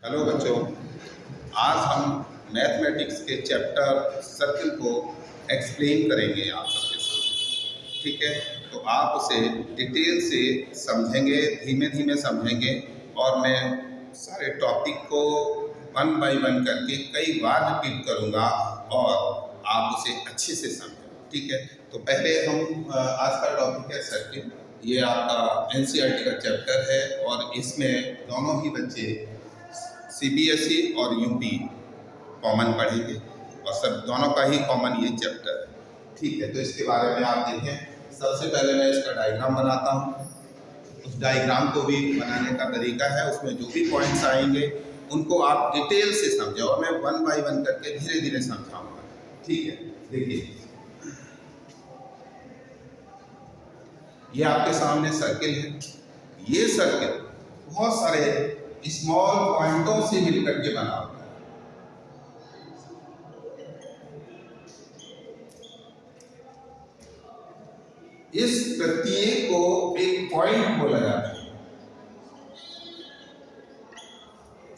Hello बच्चों, आज हम मैथमेटिक्स के चैप्टर सर्किल को एक्सप्लेन करेंगे आप सबके साथ। ठीक है, तो आप उसे डिटेल से समझेंगे, धीमे धीमे समझेंगे और मैं सारे टॉपिक को वन बाय वन करके कई बार रिपीट करूँगा और आप उसे अच्छे से समझें। ठीक है, तो पहले हम आज का टॉपिक है सर्किल। ये आपका एनसीईआरटी का चैप्टर है और इसमें दोनों ही बच्चे सीबीएसई और यूपी कॉमन पढ़ेंगे और सब दोनों का ही कॉमन ये चैप्टर है। ठीक है, तो इसके बारे में आप देखें। सबसे पहले मैं इसका डायग्राम बनाता हूँ। उस डायग्राम को भी बनाने का तरीका है, उसमें जो भी पॉइंट्स आएंगे उनको आप डिटेल से समझें और मैं वन बाय वन करके धीरे धीरे समझाऊंगा। ठीक है, देखिए ये आपके सामने सर्किल है। ये सर्किल बहुत सारे स्मॉल पॉइंटों से मिलकर के बना होता है। इस प्रत्येक को एक पॉइंट बोला जाता है।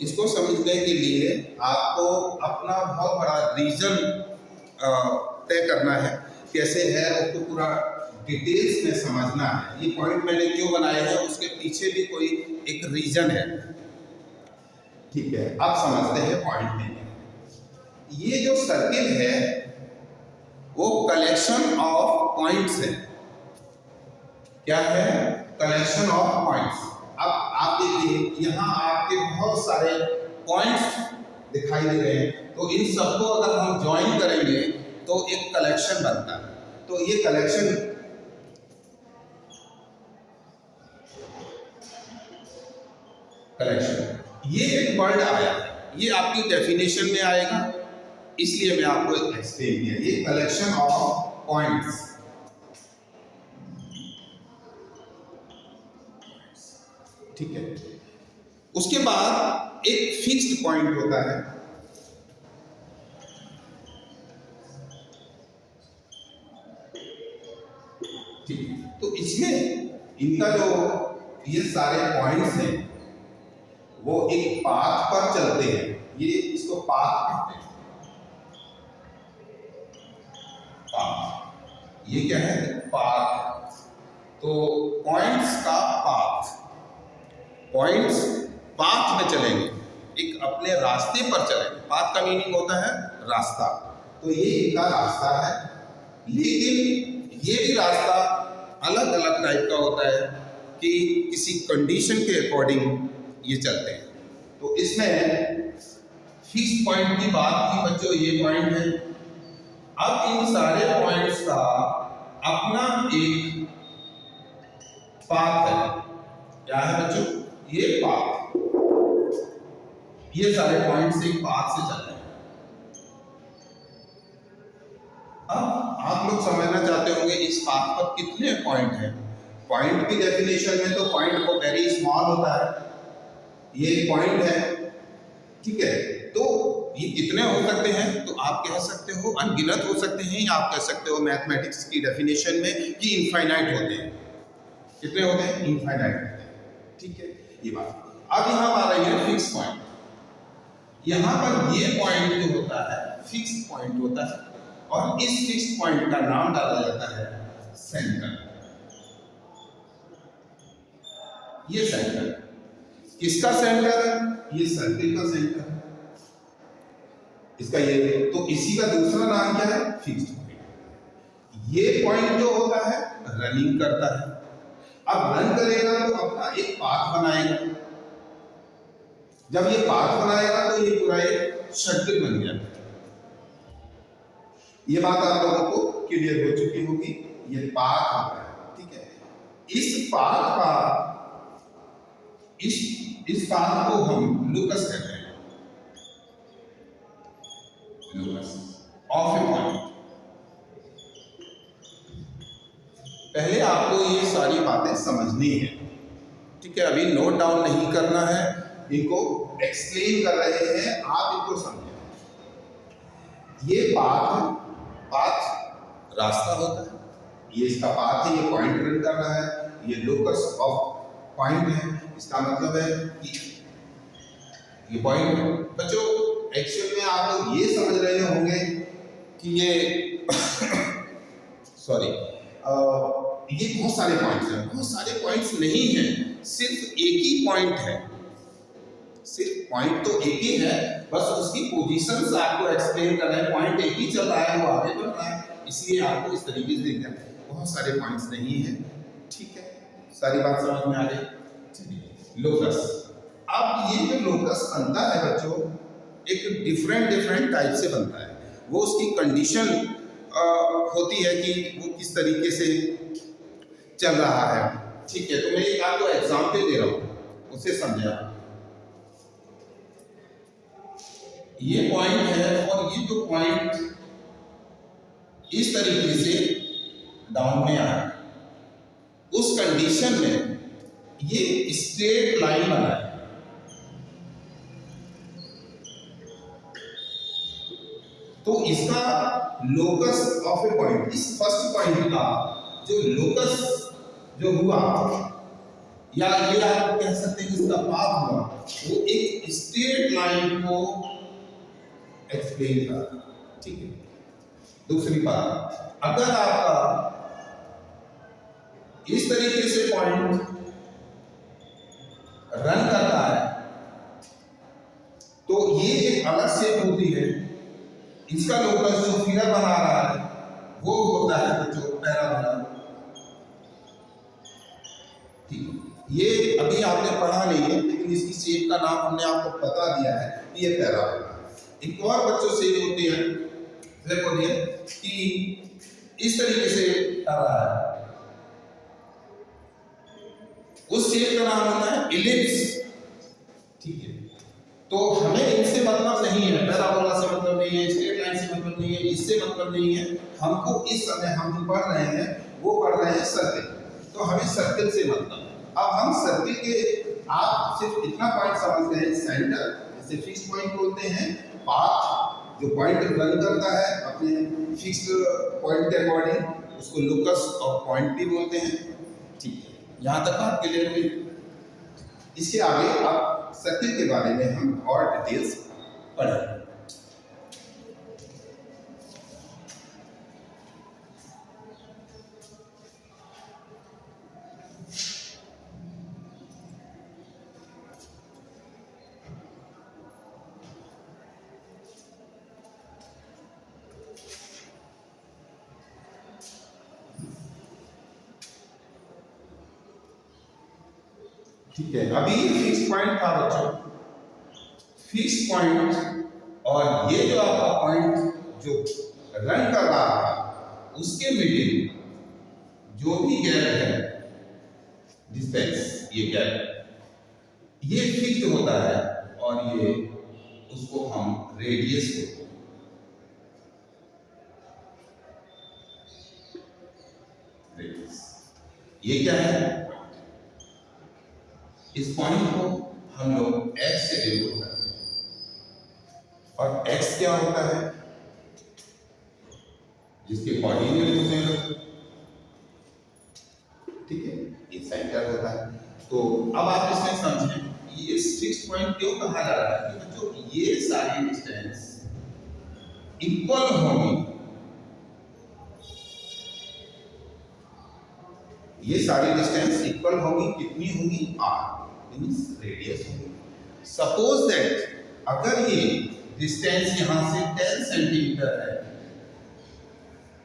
इसको समझने के लिए आपको अपना बहुत बड़ा रीजन तय करना है। कैसे है उसको पूरा डिटेल्स में समझना है। ये पॉइंट मैंने क्यों बनाए हैं, उसके पीछे भी कोई एक रीजन है। ठीक है, अब समझते हैं पॉइंट में। ये जो सर्किल है वो कलेक्शन ऑफ पॉइंट्स है। क्या है? Collection of points. अब आप देखिए यहाँ आपके बहुत सारे पॉइंट्स दिखाई दे रहे हैं, तो इन सबको अगर हम ज्वाइन करेंगे तो एक कलेक्शन बनता है। तो ये कलेक्शन ये एक वर्ड आया, ये आपकी डेफिनेशन में आएगा, इसलिए मैं आपको एक्सप्लेन किया। ये कलेक्शन ऑफ पॉइंट्स। ठीक है, उसके बाद एक फिक्स्ड पॉइंट होता है। ठीक है, तो इसमें इनका जो ये सारे पॉइंट्स हैं वो एक पाथ पर चलते हैं। ये इसको पाथ कहते हैं। पाथ, ये क्या है? पाथ। तो पॉइंट्स का पाथ, पॉइंट्स पाथ में चलेंगे, एक अपने रास्ते पर चलेंगे। पाथ का मीनिंग होता है रास्ता। तो ये इनका रास्ता है, लेकिन ये भी रास्ता अलग अलग टाइप का होता है कि किसी कंडीशन के अकॉर्डिंग ये चलते हैं। तो इसमें फिक्स पॉइंट की बात की बच्चों, ये पॉइंट है। अब इन सारे पॉइंट्स का अपना एक पाथ है। क्या है बच्चों? ये पाथ। ये सारे पॉइंट्स एक पाथ से चल रहे हैं। अब आप लोग समझना चाहते होंगे इस पाथ पर कितने पॉइंट हैं। पॉइंट की डेफिनेशन में तो पॉइंट को वेरी स्मॉल होता है। ये पॉइंट है, ठीक है, तो ये कितने हो सकते हैं? तो आप कह सकते हो अनगिनत हो सकते हैं, या आप कह सकते हो मैथमेटिक्स की डेफिनेशन में कि इनफाइनाइट होते हैं। कितने होते हैं? इनफाइनाइट होते हैं। ठीक है, ये बात। अब यहाँ आ रही है फिक्स पॉइंट। यहाँ पर ये पॉइंट जो होता है फिक्स पॉइंट होता है और इस फिक्स पॉइंट का नाम डाला जाता है सेंटर। ये सेंटर किसका सेंटर है? ये सर्किल का सेंटर है इसका। ये तो इसी का दूसरा नाम क्या है? Fixed point. ये पॉइंट जो होता है रनिंग करता है। अब रन करेगा तो अपना एक पाथ बनाएगा। जब ये पाथ बनाएगा तो ये पूरा एक सर्किल बन गया। ये बात आप लोगों को क्लियर हो चुकी होगी। ये पाथ होता है, ठीक है। इस पाथ का इस पाथ को हम लूकस कहते हैं। लूकस ऑफ ए पॉइंट। पहले आपको ये सारी बातें समझनी है, ठीक है। अभी नोट डाउन नहीं करना है, इनको एक्सप्लेन कर रहे हैं, आप इनको समझें। ये पाथ रास्ता होता है। ये इसका पाथ है, ये पॉइंट रन कर रहा है। ये लोकस ऑफ पॉइंट है। इसका मतलब है कि ये पॉइंट है बच्चों। एक्चुअल में आप लोग ये समझ रहे होंगे कि ये सॉरी ये बहुत सारे पॉइंट्स हैं। बहुत सारे पॉइंट्स नहीं हैं, सिर्फ एक ही पॉइंट है। सिर्फ पॉइंट तो एक ही है, बस उसकी पोजीशंस आपको एक्सप्लेन कर रहे हैं। पॉइंट एक ही चल रहा है, वो आगे बढ़ रहा है, इसलिए आपको इस तरीके से देखना है। बहुत सारे पॉइंट्स नहीं है, ठीक है। सारी बात समझ में आ गई। चलिए लोकस। अब ये जो लोकस बनता है बच्चों, एक डिफरेंट टाइप से बनता है। वो उसकी कंडीशन होती है कि वो किस तरीके से चल रहा है, ठीक है। तो मैं एक आपको एग्जाम्पल दे रहा हूँ, उसे समझे आप। ये पॉइंट है और ये जो पॉइंट इस तरीके से डाउन में आया, उस कंडीशन में ये स्ट्रेट लाइन बना है। तो इसका लोकस ऑफ ए पॉइंट, इस फर्स्ट पॉइंट का जो लोकस जो हुआ, या ये आप कह सकते हैं इसका पाथ हुआ, वो एक स्ट्रेट लाइन को एक्सप्लेन कर, ठीक है। दूसरी बात, अगर आपका इस तरीके से पॉइंट रन करता है तो ये एक अलग शेप होती है। इसका लोकस जो फिगर बना रहा है वो होता है जो पैराबोला, ठीक है। ये अभी आपने पढ़ा नहीं है, लेकिन इसकी शेप का नाम हमने आपको बता दिया है कि ये पैराबोला। एक और बच्चों से ये होती है कि इस तरीके से कर रहा है, उस शेप का नाम होता है इलिप्स, ठीक है। तो हमें इनसे मतलब नहीं है, पैराबोला से मतलब नहीं है, स्ट्रेट लाइन से मतलब नहीं है, इससे मतलब नहीं है। हमको इस समय हम जो पढ़ रहे हैं वो पढ़ रहे हैं सर्किल, तो हमें सर्किल से मतलब। अब हम सर्किल के, आप सिर्फ इतना पॉइंट समझ गए, सेंटर जिसे फिक्स पॉइंट बोलते हैं, पाथ जो पॉइंट रन करता है अपने फिक्स्ड पॉइंट के अकॉर्डिंग, उसको लोकस ऑफ पॉइंट भी बोलते हैं, ठीक है। यहाँ तक बात क्लियर हुई। इसके आगे आप सर्किल के बारे में हम और डिटेल्स पढ़ें। ठीक है, अभी फिक्स पॉइंट था बच्चों, फिक्स पॉइंट, और ये जो आपका पॉइंट जो रन कर रहा था उसके मिडिल जो भी गैप है, डिस्टेंस, ये गैप ये फिक्स्ड होता है, और ये उसको हम रेडियस बोलते हैं। रेडियस ये क्या है? इस पॉइंट को हम लोग x से डिनोट करते हैं, और x क्या होता है? जिसके कोऑर्डिनेट होते हैं, ठीक है, ये सेंटर होता है। तो अब आप इसमें समझें ये फिक्स्ड पॉइंट क्यों कहा जा रहा है, क्योंकि जो ये सारी डिस्टेंस इक्वल होगी, ये सारी डिस्टेंस इक्वल होगी, कितनी होगी? r, मींस रेडियस होगी। सपोज दैट अगर ये डिस्टेंस यहां से 10 सेंटीमीटर है,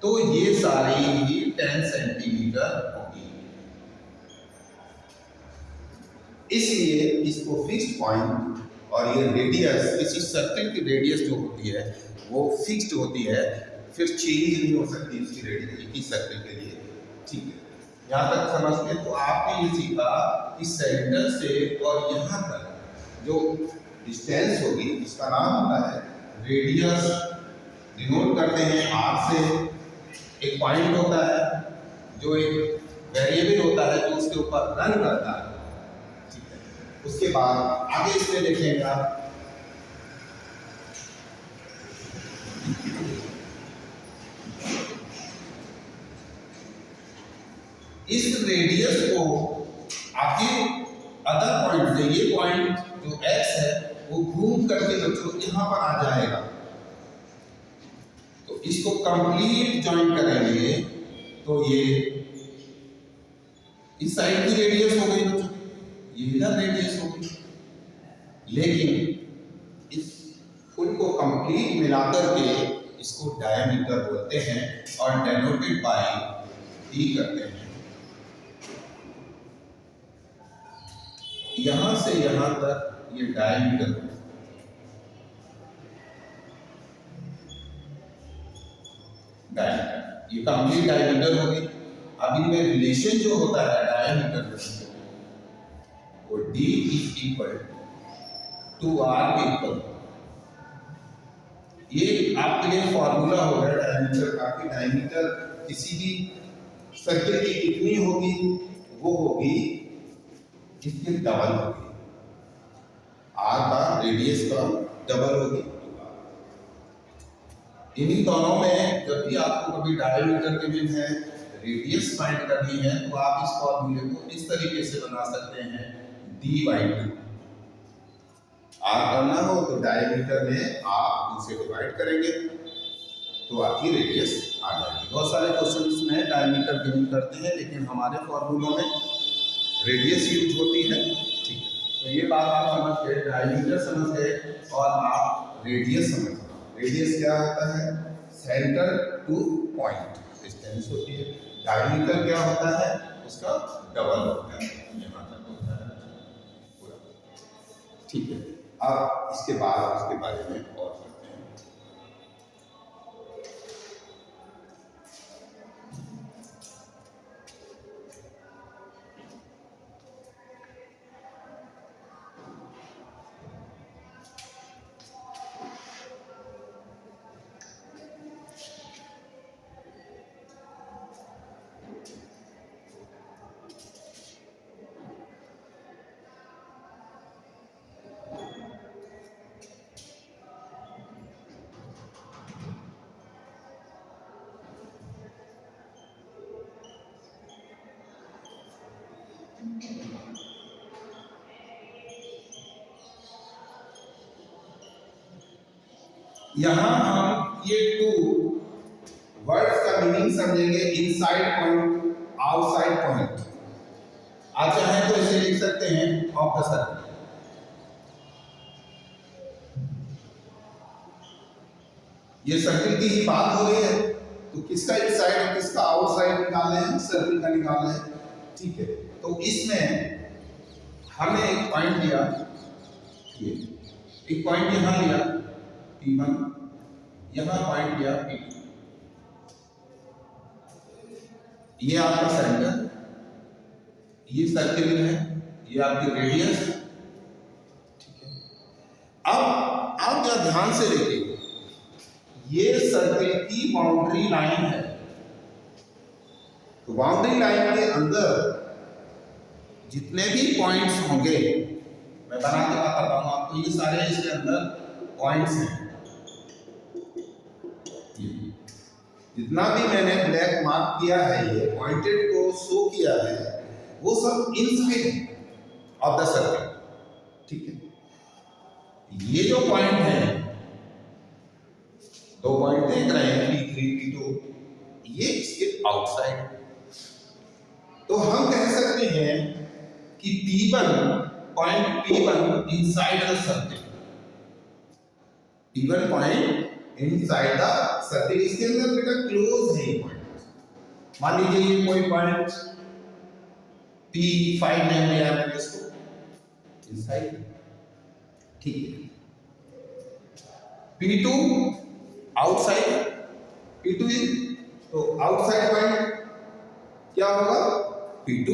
तो ये सारी ही 10 सेंटीमीटर होगी। इसलिए इसको फिक्स्ड पॉइंट, और ये रेडियस, किसी सर्कल की रेडियस जो होती है वो फिक्स्ड होती है, फिर चेंज नहीं हो सकती उसकी रेडियस एक ही सर्कल के लिए, ठीक है। यहाँ तक समझते तो आपने ये सीखा कि सेंटर से और यहाँ तक जो डिस्टेंस होगी इसका नाम होता है रेडियस। डिनोट करते हैं r से। एक पॉइंट होता है जो एक वेरिएबल होता है जो उसके ऊपर रन करता है, ठीक है। उसके बाद आगे इसमें देखेंगे आप, इस रेडियस को आगे अदर पॉइंट से, ये पॉइंट जो x है वो घूम करके बच्चों यहाँ पर आ जाएगा। तो इसको कंप्लीट ज्वाइन करेंगे तो ये इस साइड की रेडियस हो गई बच्चों, ये इधर रेडियस हो गई। लेकिन इस फुल को कंप्लीट मिलाकर के इसको डायमीटर बोलते हैं और डेनोटेड बाय डी करते हैं। यहां से यहां तक ये डायमीटर, ये कंप्लीट डायमीटर हो गई। अब इनमें रिलेशन जो होता है डायमीटर में, वो D is equal to R के इक्वल। ये आपके लिए फॉर्मूला होगा डायमीटर का, कि डायमीटर किसी भी सर्कल की कितनी होगी, वो होगी इसके डबल होगी, R का रेडियस का डबल होगी। इन्हीं दोनों में जब भी आपको कभी डायमीटर के भी है रेडियस फाइंड करनी है तो आप इस फॉर्मूले को इस तरीके से बना सकते हैं, D/2। R करना हो तो डायमीटर में आप उसे डिवाइड करेंगे तो आपकी रेडियस आ जाएगी। बहुत सारे क्वेश्चन में डायमीटर गिवन करते हैं, लेकिन हमारे फॉर्मूलों में रेडियस यूज होती है। ठीक है, तो ये बात आप समझ गए, डायमीटर समझ गए और आप रेडियस समझ गए। रेडियस क्या होता है? सेंटर टू पॉइंट डिस्टेंस होती है। डायमीटर क्या होता है? उसका डबल होता है, यहाँ तक होता है पूरा। ठीक है, अब इसके बाद उसके बारे में और पढ़ते हैं। यहां हम ये टू वर्ड्स का मीनिंग समझेंगे, इनसाइड पॉइंट, आउटसाइड पॉइंट। आप चाहें तो इसे लिख सकते हैं ऑफ द सर्कल। ये सर्कल की ही बात हो रही है, तो किसका इनसाइड और किसका आउटसाइड निकालना है? सर्कल का निकालना है। ठीक है, तो इसमें हमने एक पॉइंट लिया, ये एक पॉइंट यहां लिया P1, यहां पॉइंट लिया P2। ये आपका सेंटर, ये सर्कल है, ये आपकी रेडियस। ठीक है, अब आप जरा ध्यान से देखिए, ये सर्कल की बाउंड्री लाइन है। तो बाउंड्री लाइन के अंदर जितने भी पॉइंट्स होंगे, मैं बना के बताता हूं आपको, ये सारे इसके अंदर पॉइंट्स हैं। जितना भी मैंने ब्लैक मार्क किया है, ये पॉइंटेड को शो किया है, वो सब इनसाइड ऑफ द सर्कल। ठीक है, ये जो पॉइंट है, दो पॉइंट देख रहे हैं P3 P2, ये इसके आउटसाइड। तो हम कह सकते हैं कि P1 point P1 inside the circle, P1 point inside the circle, इसके अंदर बेटा क्लोज है ये पॉइंट। मान लीजिए ये कोई पॉइंट P5 में लिया मैंने इसको इनसाइड। ठीक है, P2 आउटसाइड, P2 इज, तो आउटसाइड पॉइंट क्या होगा? P2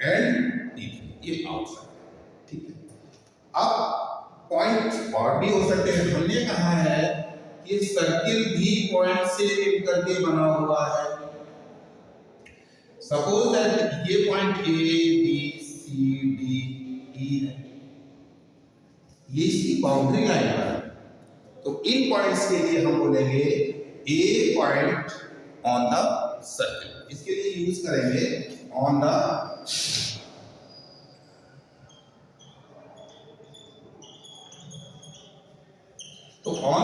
एंड P3, ये आउटसाइड। ठीक है, अब पॉइंट और भी हो सकते हैं। हमने कहा है कि सर्किल भी पॉइंट से मिल करके बना हुआ है। सपोज दैट ये point A B C D E है, ये इसकी बाउंड्री लाइन है। तो इन पॉइंट्स के लिए हम बोलेंगे A point on the circle, इसके लिए यूज करेंगे ऑन द तो ऑन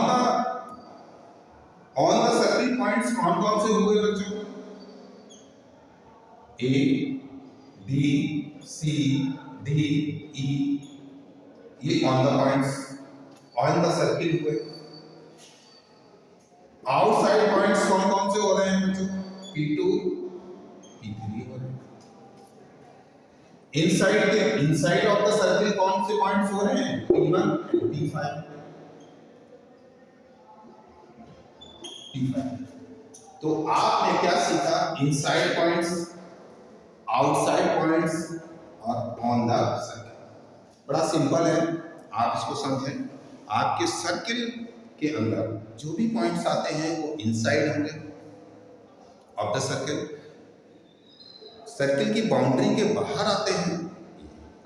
द सर्किल पॉइंट्स कौन कौन से हुए बच्चों? ए, बी, सी, डी, ई, ये on the points on the circle हुए। आउटसाइड पॉइंट्स कौन कौन से हो रहे हैं बच्चों? P2, P3 हो रहे हैं। इनसाइड ऑफ द सर्किल कौन से पॉइंट्स हो रहे हैं? P1 and P5। तो आपने क्या सीखा? इनसाइड पॉइंट्स, आउटसाइड पॉइंट्स और ऑन द सर्किल। बड़ा सिंपल है, आप इसको समझें। आपके सर्किल के अंदर जो भी पॉइंट्स आते हैं वो इनसाइड होंगे ऑफ द सर्किल, सर्किल की बाउंड्री के बाहर आते हैं।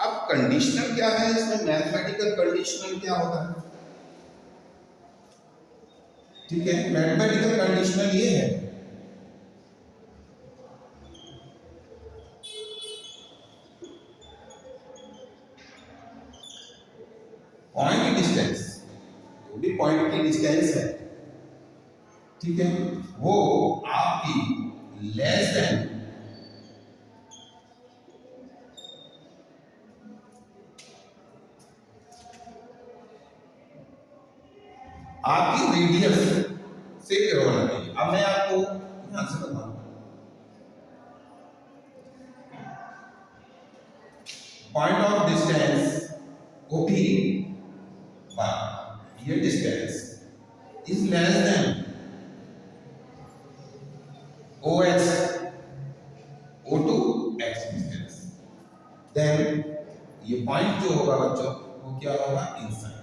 अब कंडीशनल क्या है इसमें? मैथमेटिकल कंडीशनल क्या होता है? ठीक है, मैथमेटिकल कंडीशनल ये है पॉइंट डिस्टेंस, जो भी पॉइंट की डिस्टेंस है, ठीक है, वो आपकी लेस देन आपकी रेडियस से होना चाहिए। अब मैं आपको ध्यान से बताऊं, पॉइंट ऑफ डिस्टेंस OP पर ये distance is less than OH O2 X distance, then ये पॉइंट जो होगा बच्चों वो क्या होगा? Inside.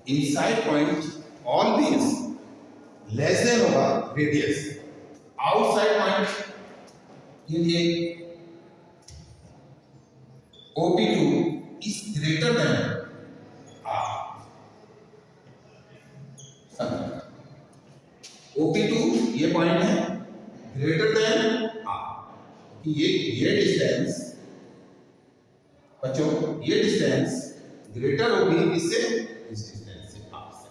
Inside point always less than होगा रेडियस। आउटसाइड पॉइंट के लिए OP2 is greater than R। OP2 ये पॉइंट है ग्रेटर देन R। ये डिस्टेंस बच्चों, ये डिस्टेंस ग्रेटर होगी इससे, इस डिस्टेंस से R से।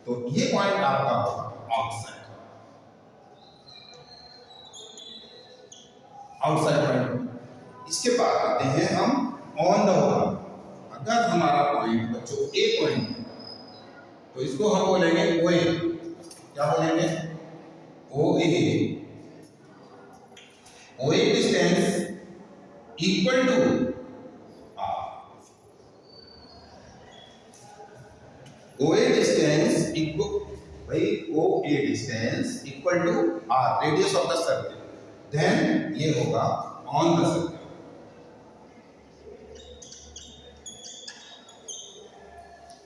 तो ये पॉइंट आपका होगा आउटसाइड। Outside point. इसके बाद आते हैं हम ऑन द होगा। अगर हमारा पॉइंट बच्चों ए पॉइंट है तो इसको हम बोलेंगे OA। क्या बोलेंगे? OA। OA distance equal to R। OA distance equal, भाई OA distance equal to R, radius of the circle, then ये होगा ऑन द सर्किल।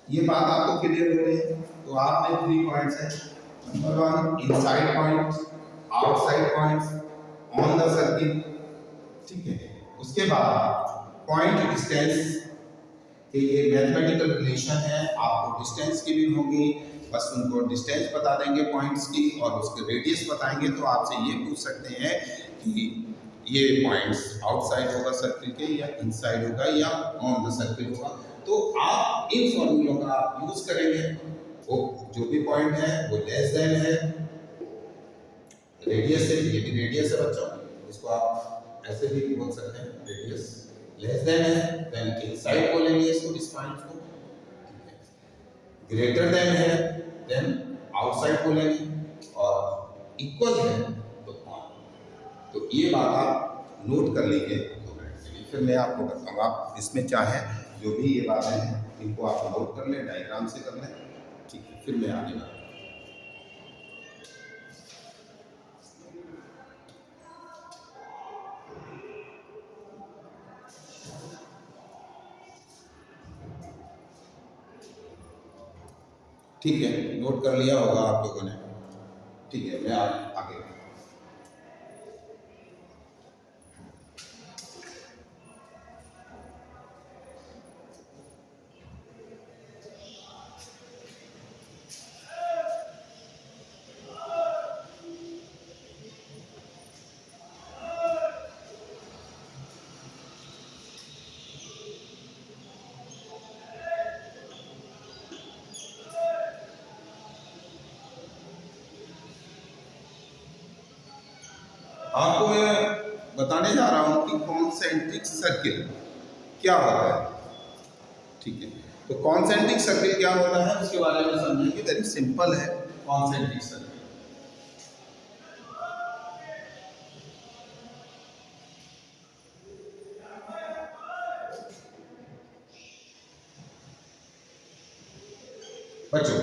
ये बात आपको क्लियर हो रही है? तो आपने 3 पॉइंट्स हैं, number 1 inside point, outside points, on the circle, ठीक है। उसके बाद पॉइंट डिस्टेंस के ये मैथमेटिकल रिलेशन है, आपको डिस्टेंस की भी होगी, बस उनको डिस्टेंस बता देंगे पॉइंट्स की और उसके रेडियस बताएंगे तो आपसे ये पूछ सकते हैं कि ये पॉइंट्स आउटसाइड होगा सर्किल के या इनसाइड होगा या ऑन द सर्किल होगा। तो आप इन फॉर्मूलों का यूज करेंगे। वो जो भी पॉइंट है वो लेस देन है रेडियस से, ये भी रेडियस है बच्चों, इसको आप ऐसे भी बोल सकते हैं, रेडियस लेस देन है, देन इनसाइड बोलेंगे इसको, इस पॉइंट को, ग्रेटर देन है, देन आउटसाइड बोलेंगे, और इक्वल है तो ऑन। तो ये बात आप नोट कर लीजिए 2 मिनट के लिए, फिर मैं आपको बताऊंगा। आप इसमें चाहें जो भी ये बातें हैं इनको आप नोट कर लें, डायग्राम से कर लें, ठीक है, फिर मैं आगे बढ़ूँगा। ठीक है, नोट कर लिया होगा आप लोगों ने, ठीक है, मैं आगे। कॉन्सेंट्रिक सर्किल क्या होता है, ठीक है। तो कॉन्सेंट्रिक सर्किल क्या होता है उसके बारे में समझेंगे। वेरी सिंपल है कॉन्सेंट्रिक सर्किल। बच्चों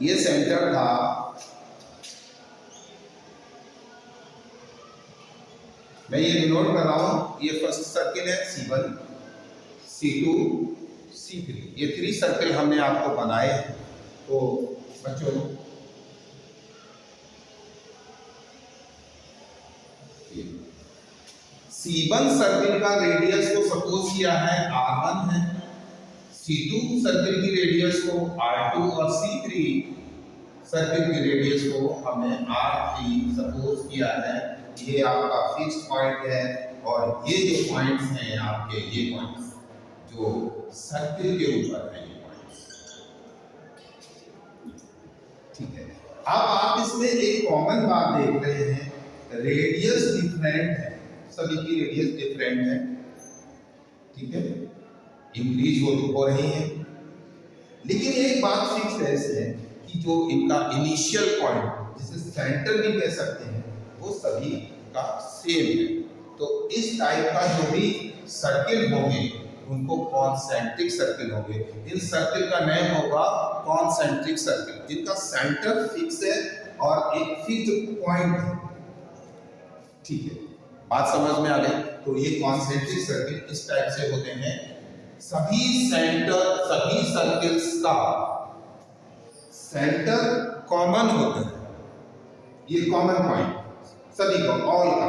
ये सेंटर था, मैं ये डिनोट कर रहा हूं, ये फर्स्ट सर्किल है C1, C2, C3, ये 3 सर्किल हमने आपको बनाए हैं। तो बच्चों C1 सर्किल का रेडियस को सपोज किया है R1 है, C2 सर्किल की रेडियस को R2 और C3 सर्किल की रेडियस को हमने R3 सपोज किया है। ये आपका फिक्स पॉइंट है और ये जो पॉइंट्स हैं आपके, ये पॉइंट्स जो सर्किल के ऊपर है, ये पॉइंट्स, ठीक है। अब आप इसमें एक कॉमन बात देख रहे हैं, रेडियस डिफरेंट है, सभी की रेडियस डिफरेंट है, ठीक है, इंक्रीज हो रही है। लेकिन एक बात फिक्स है कि जो इनका इनिशियल पॉइंट जिसे सेंटर भी कह सकते हैं वो सभी का सेम है। तो इस टाइप का जो भी सर्किल होंगे उनको कॉन्सेंट्रिक सर्किल होंगे। इन सर्किल का नेम होगा कॉन्सेंट्रिक सर्किल, जिनका सेंटर फिक्स है और एक फिक्स्ड पॉइंट है, ठीक है। बात समझ में आ गई? तो ये कॉन्सेंट्रिक सर्किल इस टाइप से होते हैं। सभी सर्किल्स का सेंटर कॉमन होता है, ये कॉमन पॉइंट सभी को, ऑल का।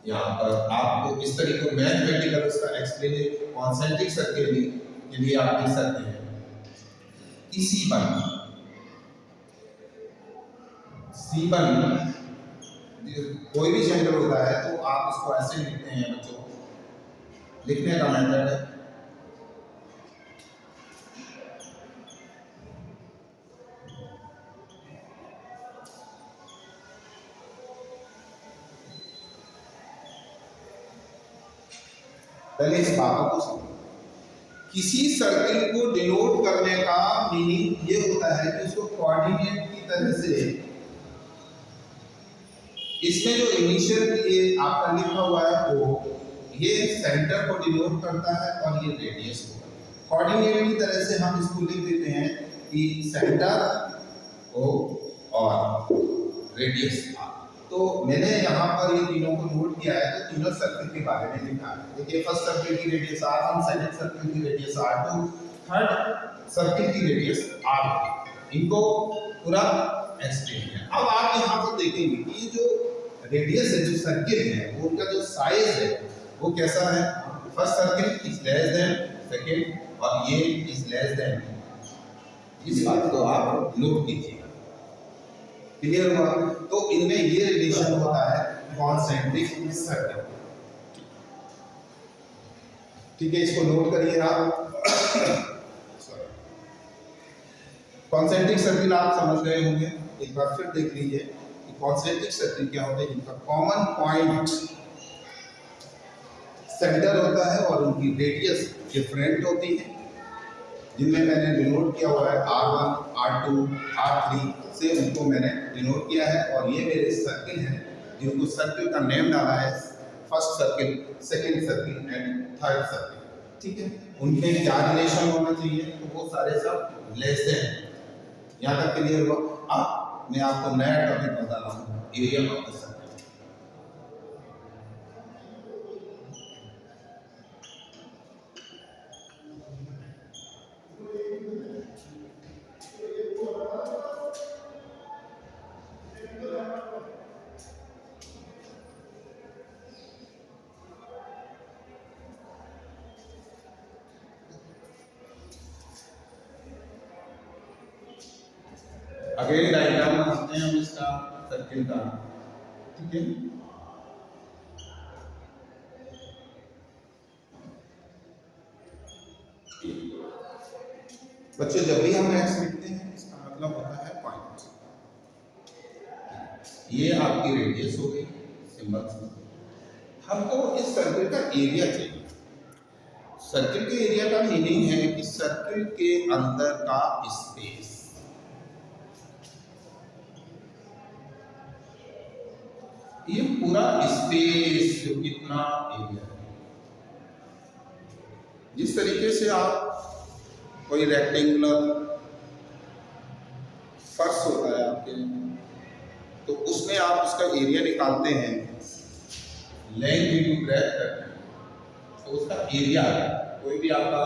यहाँ पर आपको इस तरीके को मैथमेटिकल उसका एक्सप्लेन कॉन्सेंट्रिक सर्किल के लिए आप लिख सकते हैं C1 कोई भी सेंटर होता है तो आप उसको ऐसे लिखते हैं बच्चों, लिखने का मेथड है पहले इस बात को समझो। किसी सर्किल को डिनोट करने का मीनिंग ये होता है कि उसको कोऑर्डिनेट की तरह से, इसमें जो इनिशियल ये आपका लिखा हुआ है वो ये सेंटर को डिनोट करता है और ये रेडियस को कोऑर्डिनेट की तरह से हम इसको लिख देते हैं कि सेंटर O और रेडियस R। तो मैंने यहाँ पर ये तीनों को नोट किया है, तो तीनों सर्किल के बारे में लिखा है। देखिए फर्स्ट सर्किल की रेडियस R1, सेकंड सर्किल की रेडियस R2, थर्ड सर्किल की रेडियस R3, इनको पूरा एक्सप्लेन किया। अब आप यहाँ पर देखेंगे कि ये जो रेडियस है, जो सर्किल है, वो उनका जो साइज है वो कैसा है। First circle is less then second और ये इज लेस देन, इस बात को आप नोट कीजिएगा। क्लियर हुआ? तो इनमें ये रिलेशन होता है कॉन्सेंट्रिक सर्किल, ठीक है, इसको नोट करिए आप। कॉन्सेंट्रिक सर्किल आप समझ गए होंगे, एक बार फिर देख लीजिए कि कॉन्सेंट्रिक सर्किल क्या होते हैं। इनका कॉमन पॉइंट सेंटर होता है और उनकी रेडियस डिफरेंट होती है, जिनमें मैंने डिनोट किया हुआ है R1, R2, R3 से उनको मैंने डिनोट किया है। और ये मेरे सर्किल हैं जिनको सर्किल का नेम डाला है, first circle, second circle and third circle, ठीक है। उनके क्या रिलेशन होना चाहिए, तो वो सारे सब लेस देन। यहाँ तक क्लियर हुआ? अब मैं आपको नया टॉपिक बता रहा हूँ, area of the circle. Again diagram बनाते हैं हम इसका सर्किल का, ठीक है। बच्चों जब भी हम एक्स लिखते हैं इसका मतलब होता है पॉइंट। ये आपकी रेडियस हो गई सिंबल से। हम हमको इस सर्किल का एरिया चाहिए। सर्किल के एरिया का मीनिंग है कि सर्किल के अंदर का स्पेस। ये पूरा स्पेस जो कितना एरिया है, जिस तरीके से आप कोई रेक्टेंगुलर फर्श होता है आपके, तो उसमें आप उसका एरिया निकालते हैं, लेंथ इंटू ब्रेड्थ करते हैं, तो उसका एरिया है। कोई भी आपका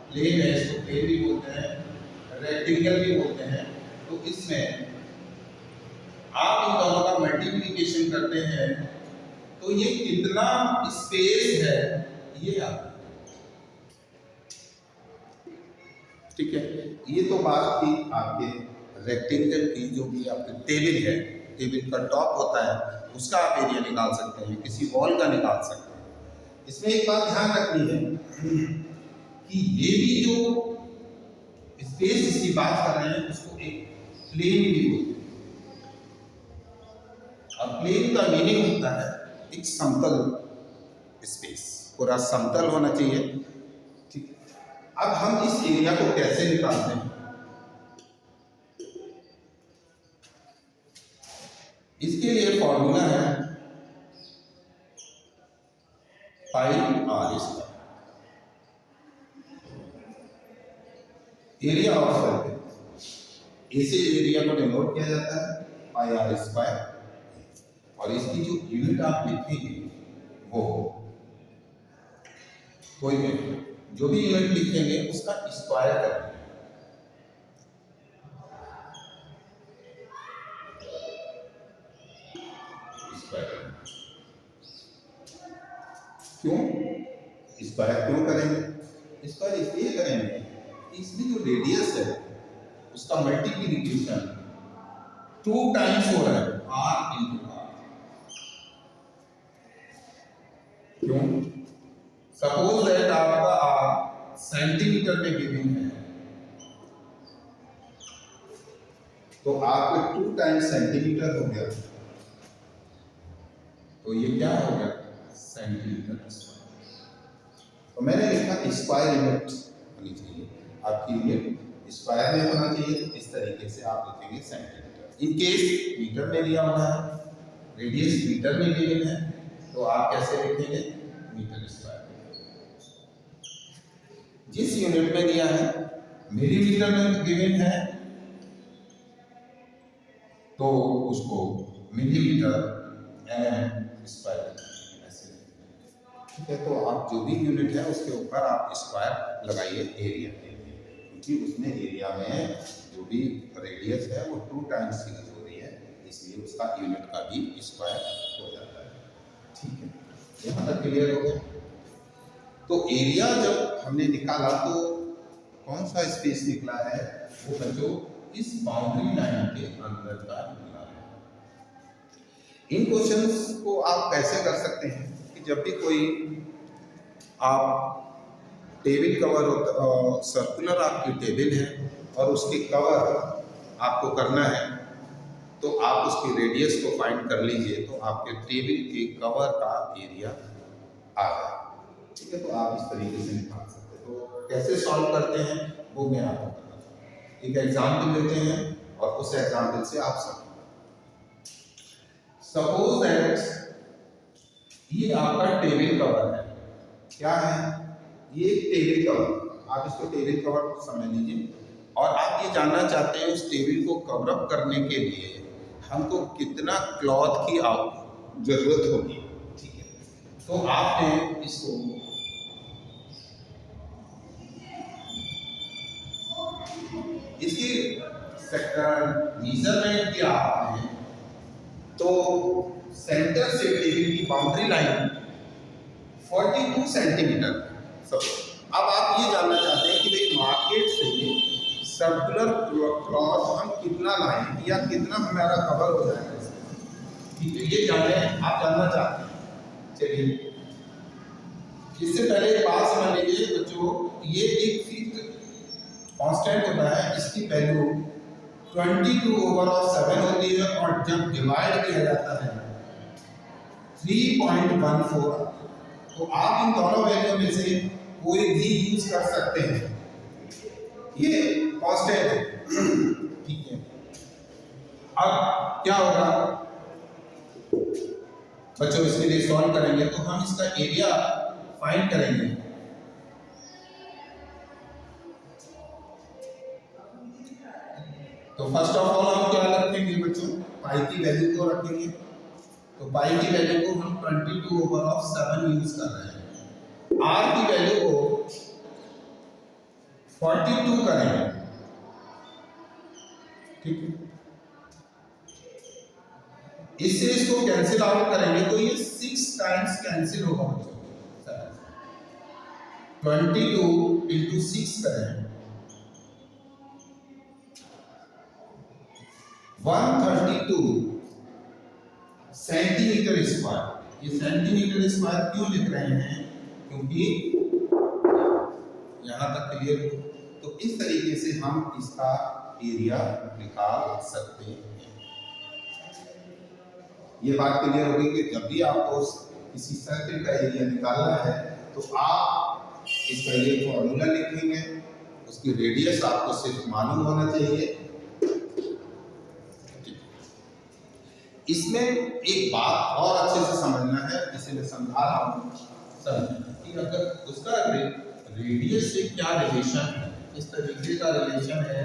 प्लेन है, इसको प्लेन भी बोलते हैं, रेक्टेंगल भी बोलते हैं। तो इसमें आप इन दोनों का मल्टीप्लिकेशन करते हैं तो ये कितना स्पेस है ये आता है। ठीक है, ये तो बात थी आपके रेक्टेंगल की। जो भी आपके टेबल है, टेबल का टॉप होता है, उसका आप एरिया निकाल सकते हैं, किसी वॉल का निकाल सकते हैं। इसमें एक बात ध्यान रखनी है कि ये भी जो स्पेस इसकी बात कर रहे हैं उसको एक प्लेन भी बोलते हैं। और प्लेन का मीनिंग होता है एक समतल स्पेस, पूरा समतल होना चाहिए। ठीक, अब हम इस एरिया को कैसे निकालते हैं? इसके लिए फॉर्मूला है pi r square, area of circle. इसी एरिया को डिनोट किया जाता है पाई आर स्क्वायर, और इसकी जो यूनिट आप लिखेंगे वो कोई भी जो भी यूनिट लिखेंगे उसका स्क्वायर करेंगे। क्यों स्क्वायर क्यों करेंगे? स्क्वायर इसलिए करेंगे कि इसमें जो रेडियस है उसका मल्टीप्लिकेशन 2 टाइम्स हो रहा है, r इंटू r। क्यों? सपोज दैट आपका r सेंटीमीटर में गिवन है, तो आपको 2 टाइम्स सेंटीमीटर हो गया, तो ये क्या हो गया? Centimetre square. तो मैंने लिखा स्क्वायर यूनिट होनी चाहिए, आपकी यूनिट स्क्वायर में होना चाहिए। इस तरीके से आप लिखेंगे सेंटीमीटर। इन केस मीटर में लिया हुआ है, रेडियस मीटर में गिवन है, तो आप कैसे लिखेंगे? Metre square. जिस यूनिट में दिया है मिलीमीटर में गिवन है, तो उसको मिलीमीटर एंड स्क्वायर। ठीक है, तो आप जो भी यूनिट है उसके ऊपर आप स्क्वायर लगाइए एरिया के लिए, क्योंकि उसमें एरिया में जो भी रेडियस है वो 2 टाइम्स यूज हो रही है, इसलिए उसका यूनिट का भी स्क्वायर हो जाता है। ठीक है, यहाँ तक क्लियर हो गया। तो एरिया जब हमने निकाला तो कौन सा स्पेस निकला है? वो बच्चों इस बाउंड्री लाइन के अंदर का निकला है। इन क्वेश्चंस को आप कैसे कर सकते हैं कि जब भी कोई आप टेबल कवर होता, सर्कुलर आपकी टेबल है और उसके कवर आपको करना है, तो आप उसकी रेडियस को फाइंड कर लीजिए, तो आपके टेबल के कवर का एरिया आ जाए। ठीक है, तो आप इस तरीके से निकाल सकते हैं। तो कैसे सॉल्व करते हैं वो मैं आपको बताना चाहूँगा। एक एग्जाम्पल लेते हैं और उस एग्जाम्पल से आप समझें। सपोज दैट ये आपका टेबल कवर है। क्या है ये? Table cover. आप इसको टेबल कवर समझ लीजिए, और आप ये जानना चाहते हैं उस टेबल को कवर अप करने के लिए हमको कितना क्लॉथ की जरूरत होगी। ठीक है, तो आपने इसको इसकी मेजरमेंट किया आपने, तो सेंटर से टेबल की बाउंड्री लाइन 42 सेंटीमीटर। अब आप ये जानना चाहते हैं कि भाई मार्केट से सर्कुलर क्लॉथ हम कितना लाएं या कितना हमारा कवर हो जाएगा इसमें। ठीक है, ये आप जानना चाहते हैं। चलिए, इससे पहले एक बात समझ लीजिए बच्चों, ये एक फिक्स्ड कांस्टेंट होता है, इसकी वैल्यू 22/7 होती है, और जब डिवाइड किया जाता है 3.14। तो आप इन दोनों वैल्यू में से कोई भी यूज कर सकते हैं, ये कांस्टेंट है, ठीक है। अब क्या होगा बच्चों, इसके लिए सॉल्व करेंगे तो हम इसका एरिया फाइंड करेंगे। तो फर्स्ट ऑफ ऑल हम क्या रखेंगे बच्चों, पाई की वैल्यू को रखेंगे। तो पाई की वैल्यू को हम 22/7 यूज कर रहे हैं। आर की वैल्यू को 42 करेंगे, ठीक है। इससे इसको कैंसिल आउट करेंगे तो ये 6 टाइम्स कैंसिल होगा बच्चों। 22 इंटू 6 करें 132 सेंटीमीटर स्क्वायर। ये सेंटीमीटर स्क्वायर क्यों लिख रहे हैं, क्योंकि यहां तक क्लियर हो। तो इस तरीके से हम इसका एरिया निकाल सकते हैं। ये बात क्लियर होगी कि जब भी आपको किसी सर्कल का एरिया निकालना है तो आप इसका ये फॉर्मूला लिखेंगे, उसकी रेडियस आपको सिर्फ मालूम होना चाहिए। इसमें एक बात और अच्छे से समझना है, इसे मैं समझा रहा हूँ कि अगर उसका रेडियस से क्या रिलेशन है, इस तरीके का रिलेशन है।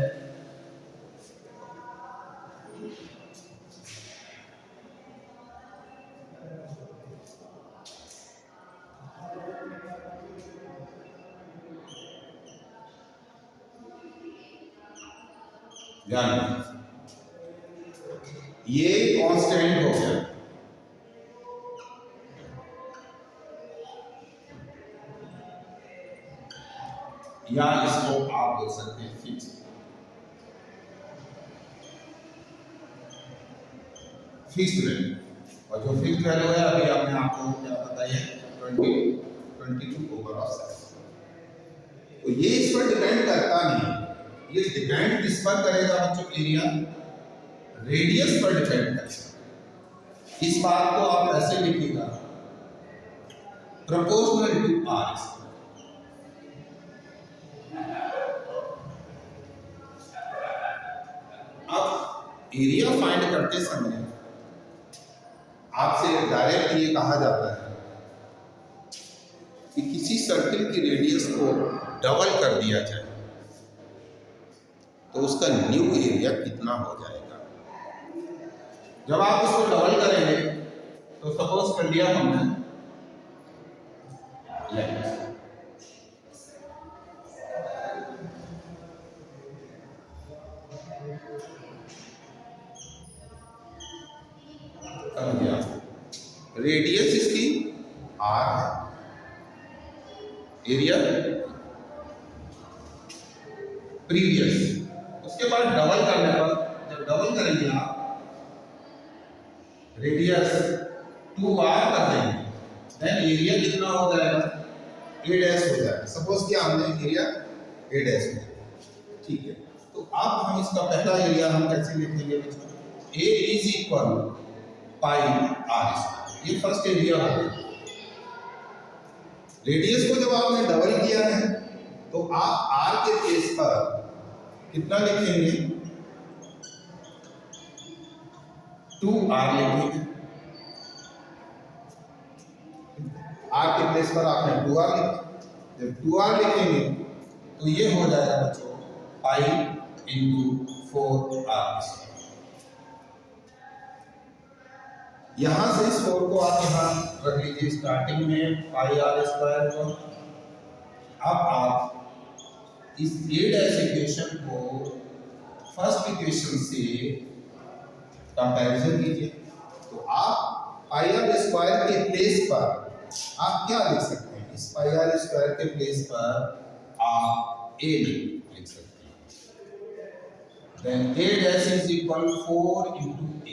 ये कांस्टेंट हो गया, या इसको आप बोल सकते हैं फिक्स। फिक्स्ड वैल्यू, और जो फिक्स्ड वैल्यू है अभी आपने आपको क्या बताया, 22/7। तो ये इस पर डिपेंड करता नहीं, ये डिपेंड किस पर करेगा बच्चों, एरिया रेडियस पर डिपेंड करेगा। इस बात को आप ऐसे लिखिएगा, प्रोपोर्शनल टू आर। अब एरिया फाइंड करते समय आपसे डायरेक्ट ये कहा जाता है कि किसी सर्कल की रेडियस को डबल कर दिया जाए तो उसका न्यू एरिया कितना हो जाएगा। जब आप उसको डबल करेंगे तो सपोज कर लिया हमने रेडियस इसकी आर है, एरिया प्रीवियस। उसके बाद डबल करने पर, जब डबल करेंगे आप रेडियस 2r कर देंगे, देन एरिया कितना हो जाएगा, a डैश हो जाएगा। सपोज किया हमने एरिया a डैश हो जाएगा, ठीक है। तो अब हम इसका पहला एरिया हम कैसे लिखेंगे बच्चों, a is equal pi r। ये फर्स्ट एरिया हो गया। रेडियस को जब आपने डबल किया है तो आप r के प्लेस पर कितना लिखेंगे, 2r लिखेंगे। r के प्लेस पर आपने 2r लिखा, जब 2r लिखेंगे तो ये हो जाएगा बच्चों पाई इंटू 4r। यहां से इस 4 को आप यहां रख लीजिए, स्टार्टिंग में पाई r स्क्वायर को। अब आप इस a डैश इक्वेशन को फर्स्ट इक्वेशन से कंपैरिजन कीजिए। तो आप पाई r स्क्वायर के प्लेस पर आप क्या लिख सकते हैं, इस पाई r स्क्वायर के प्लेस पर आप a लिख सकते हैं। Then a dash is equal 4 into a।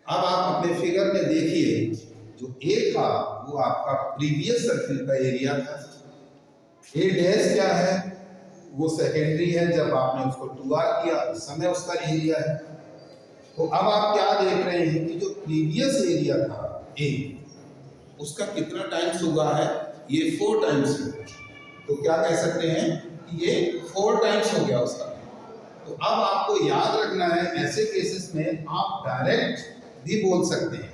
अब आप अपने फिगर में देखिए, जो a था वो आपका प्रीवियस सर्किल का एरिया था। a डैश क्या है, वो सेकेंडरी है, जब आपने उसको 2r किया उस समय उसका एरिया है। तो अब आप क्या देख रहे हैं कि जो प्रीवियस एरिया था ए, उसका कितना टाइम्स हुआ है, ये 4 टाइम्स हुआ। तो क्या कह सकते हैं कि ये 4 टाइम्स हो गया उसका। तो अब आपको याद रखना है, ऐसे केसेस में आप डायरेक्ट भी बोल सकते हैं।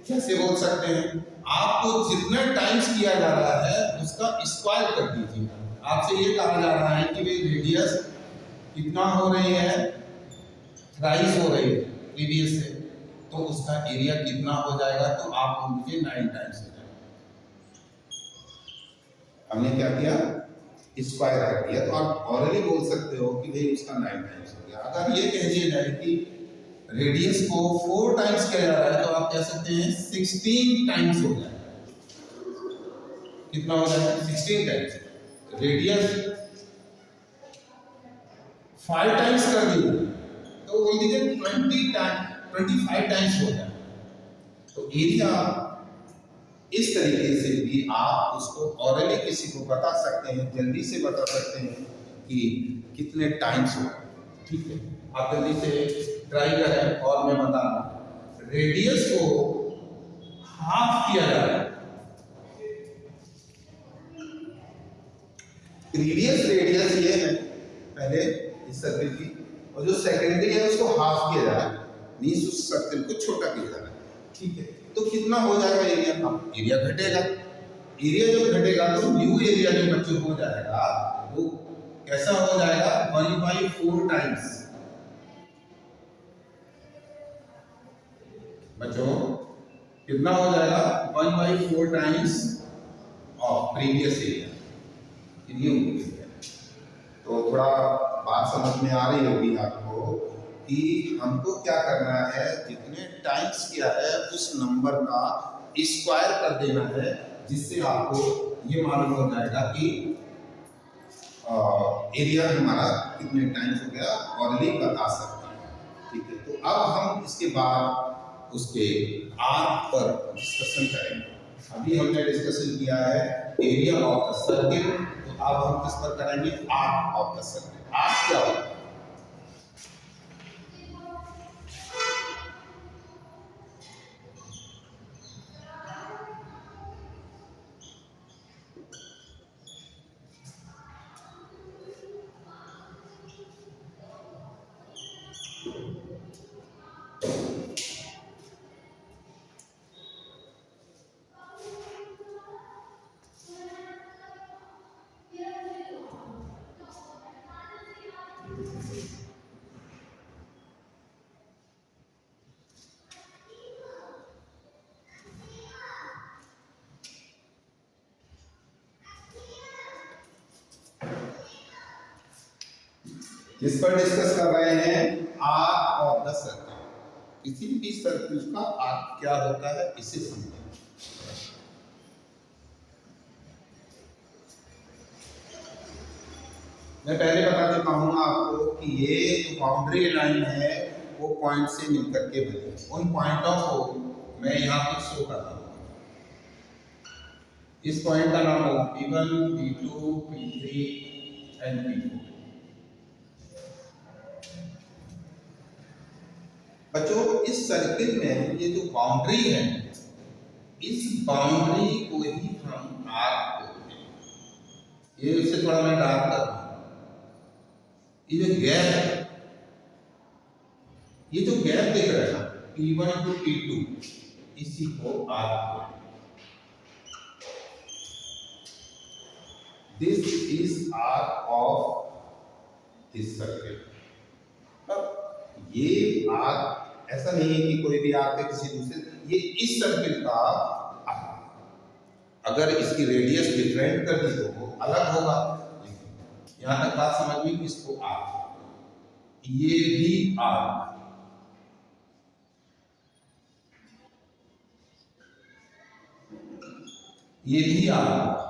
कैसे बोल सकते हैं? आपको जितना टाइम्स किया जा रहा है उसका स्क्वायर कर दीजिए। आपसे ये कहा जा रहा है कि भाई रेडियस कितना हो रही है, राइज हो रही है प्रीवियस से, तो उसका एरिया कितना हो जाएगा, तो आप बोल दीजिए 9 टाइम्स हो जाएगा। हमने क्या किया, स्क्वायर कर दिया। तो आप ऑलरेडी बोल सकते हो कि भाई उसका 9 टाइम्स हो गया। अगर ये कह दिया जाए कि रेडियस को 4 टाइम्स किया जा रहा है, तो आप कह सकते हैं 16 टाइम्स हो जाएगा। कितना हो जाएगा? 16 टाइम्स। रेडियस 5 टाइम्स कर दिया तो बोल दीजिए 25 टाइम्स हो जाए। तो एरिया इस तरीके से भी आप उसको ऑरली किसी को बता सकते हैं, जल्दी से बता सकते हैं कि कितने टाइम्स हो। ठीक है, आप जल्दी से ट्राई करें और मैं बता रहा हूं। रेडियस को हाफ किया जा रहा है, प्रीवियस रेडियस ये है पहले इस सर्कल की, और जो सेकेंडरी है उसको हाफ किया जा रहा है, मींस उस सर्कल को छोटा किया जा रहा है। ठीक है, तो कितना हो जाएगा एरिया? अब एरिया घटेगा। एरिया जब घटेगा तो न्यू एरिया जो बच्चों हो जाएगा वो कैसा हो जाएगा? 1/4 टाइम्स। बच्चों कितना हो जाएगा? 1/4 times of previous area, new area. तो थोड़ा बात समझ में आ रही होगी आपको कि हमको क्या करना है, जितने टाइम्स किया है उस नंबर का स्क्वायर कर देना है, जिससे आपको ये मालूम हो जाएगा कि एरिया हमारा कितने टाइम्स हो गया, ऑलरेडी बता सकते हैं। ठीक है, तो अब हम इसके बाद उसके आर्क पर डिस्कशन करेंगे। अभी हमने डिस्कशन किया है एरिया ऑफ द सर्किल, तो अब हम किस पर करेंगे? Arc of the circle. Arc क्या होता है? किस पर डिस्कस कर रहे हैं? Arc of the circle. किसी भी सर्कल का आर्क क्या होता है, इसे समझें। मैं पहले बता चुका हूं आपको कि ये जो बाउंड्री लाइन है वो पॉइंट से मिलकर के बनी। उन पॉइंटों को मैं यहाँ पर शो कर रहा हूँ। इस पॉइंट का नाम होगा P1, P2, P3 and P4। बच्चों इस सर्किल में ये जो बाउंड्री है, इस बाउंड्री को ही हम आर्क बोलते हैं। ये इससे थोड़ा मैं डार्क कर रहा हूं। ये जो गैप है, ये जो गैप देख रहे हैं ना, P1 टू P2, इसी को आर्क बोलते हैं। This is arc of this circle. अब ये आर्क ऐसा नहीं है कि कोई भी आर्क है किसी दूसरे, ये इस सर्किल का आर्क। अगर इसकी रेडियस डिफरेंट कर दी तो वो अलग होगा। यहां तक बात समझ में? इसको आर्क, ये भी आर्क, ये भी आर्क।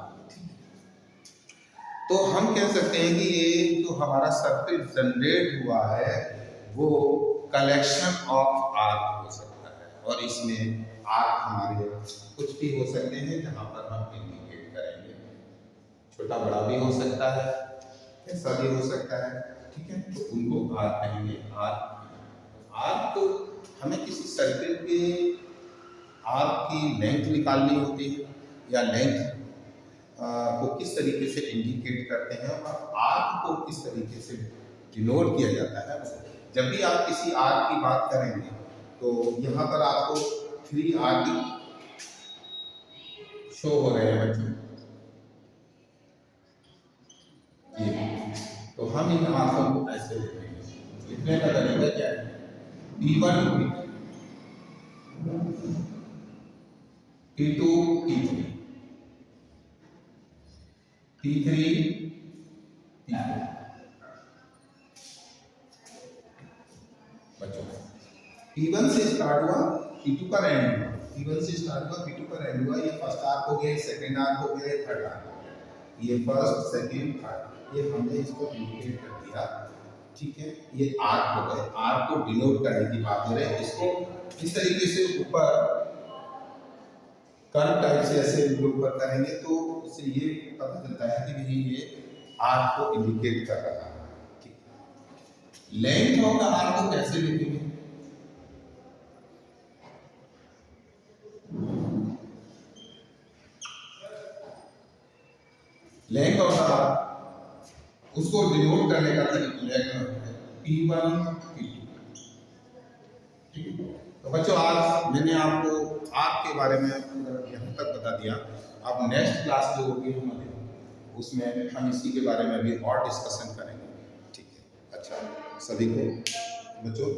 तो हम कह सकते हैं कि ये जो हमारा सर्किल जनरेट हुआ है वो कलेक्शन ऑफ आर्क हो सकता है, और इसमें आर्क हमारे कुछ भी हो सकते हैं जहां पर हम इंडिकेट करेंगे। छोटा बड़ा भी हो सकता है, ऐसा भी हो सकता है। ठीक है, तो उनको आर्क कहेंगे। आर्क आर्क तो हमें किसी सर्किल के आर्क की लेंथ निकालनी होती है या लेंथ को किस तरीके से इंडिकेट करते हैं और आर्क को किस तरीके से डिनोट किया जाता है। जब भी आप किसी आर्क की बात करेंगे तो यहाँ पर आपको 3 आर्क शो हो रहे हैं बच्चों, ये तो हम इन आर्कों को ऐसे लिखेंगे। लिखने का तरीका क्या है? P1 P2 P3 P3 P4 बच्चों P1 से स्टार्ट हुआ, P2 का एंड हुआ, P1 से स्टार्ट हुआ, P2 का एंड हुआ। ये फर्स्ट आर्क हो गया, सेकंड आर्क हो गया, थर्ड आर्क हो गया। ये फर्स्ट सेकंड थर्ड, ये हमने इसको इंडिकेट कर दिया, ठीक है। ये आर्क हो गए, आर्क को डिनोट करने की बात हो रही है। इसको इस तरीके से ऊपर कर्व टाइप से ऐसे ऊपर करेंगे तो उससे ये पता चलता है कि भाई ये आर्क को इंडिकेट कर रहा है, ठीक। लेंथ ऑफ द आर्क को कैसे लिखेंगे? लेंथ ऑफ द आर्क उसको डिनोट करने का तरीका P1 P2, ठीक है। तो बच्चों आज मैंने आपको आर्क के बारे में यहाँ तक बता दिया। अब नेक्स्ट क्लास जो होगी हमारी उसमें हम इसी के बारे में भी और डिस्कशन करेंगे, ठीक है। अच्छा, सभी को बच्चों